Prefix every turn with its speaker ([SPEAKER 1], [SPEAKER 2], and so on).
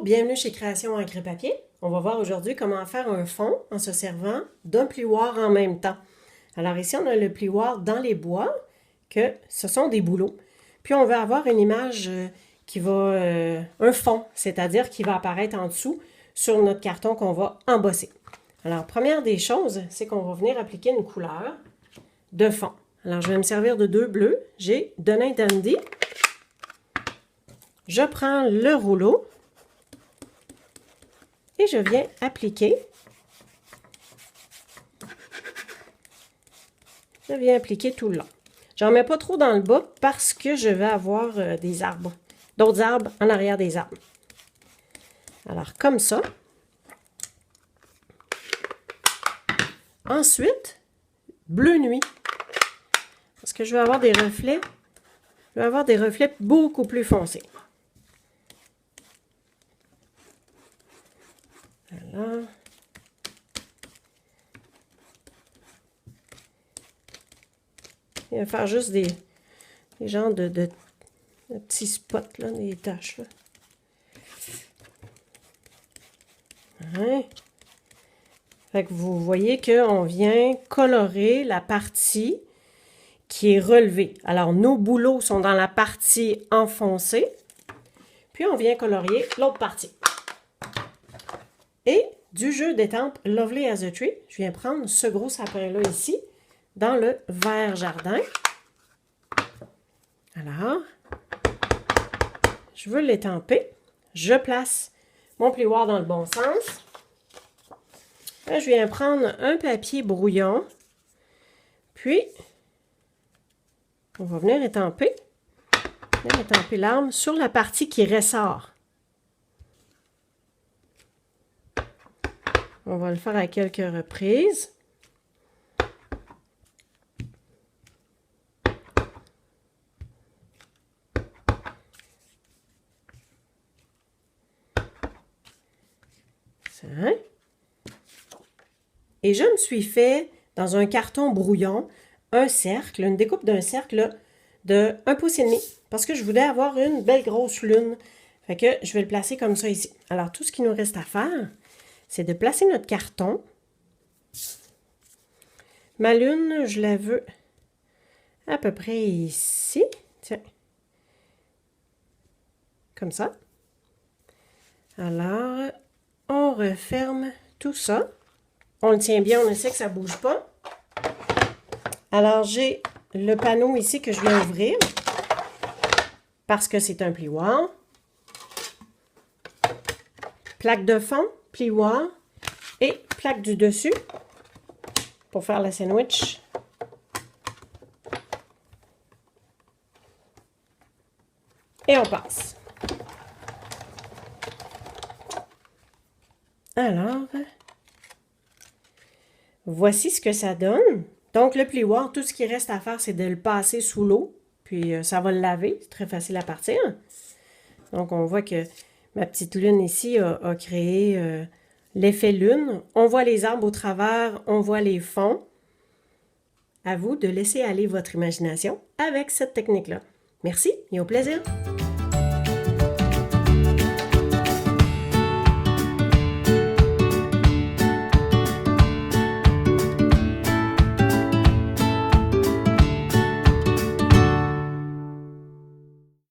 [SPEAKER 1] bienvenue chez Création Encre et Papier. On va voir aujourd'hui comment faire un fond en se servant d'un plioir en même temps. Alors ici, on a le plioir dans les bois, que ce sont des bouleaux. Puis on va avoir une image qui va, un fond, c'est-à-dire qui va apparaître en dessous sur notre carton qu'on va embosser. Alors, première des choses, c'est qu'on va venir appliquer une couleur de fond. Alors, je vais me servir de deux bleus. J'ai Dun & Dandy. Je prends le rouleau et je viens appliquer. Je viens appliquer tout le long. J'en mets pas trop dans le bas parce que je vais avoir des arbres, d'autres arbres en arrière des arbres. Alors, comme ça. Ensuite, bleu nuit. Parce que je vais avoir des reflets. Je vais avoir des reflets beaucoup plus foncés. Voilà. Il va faire juste des genres de petits spots, là, des taches. Là. Ouais. Fait que vous voyez qu'on vient colorer la partie qui est relevée. Alors, nos bouleaux sont dans la partie enfoncée. Puis, on vient colorier l'autre partie. Et du jeu d'étampes Lovely as a Tree, je viens prendre ce gros sapin-là ici, dans le vert jardin. Alors, je veux l'étamper. Je place mon plioir dans le bon sens. Là, je viens prendre un papier brouillon. Puis, on va venir étamper l'arbre sur la partie qui ressort. On va le faire à quelques reprises. Ça. Et je me suis fait, dans un carton brouillon, un cercle, une découpe d'un cercle de 1,5 pouce. Parce que je voulais avoir une belle grosse lune. Fait que je vais le placer comme ça ici. Alors, tout ce qu'il nous reste à faire, c'est de placer notre carton. Ma lune, je la veux à peu près ici. Tiens. Comme ça. Alors, on referme tout ça. On le tient bien, on sait que ça ne bouge pas. Alors, j'ai le panneau ici que je viens ouvrir parce que c'est un plioir. Plaque de fond, plioir et plaque du dessus pour faire le sandwich. Et on passe. Alors, voici ce que ça donne. Donc, le plioir, tout ce qui reste à faire, c'est de le passer sous l'eau. Puis, ça va le laver. C'est très facile à partir. Donc, on voit que ma petite lune ici a créé l'effet lune. On voit les arbres au travers, on voit les fonds. À vous de laisser aller votre imagination avec cette technique-là. Merci et au plaisir!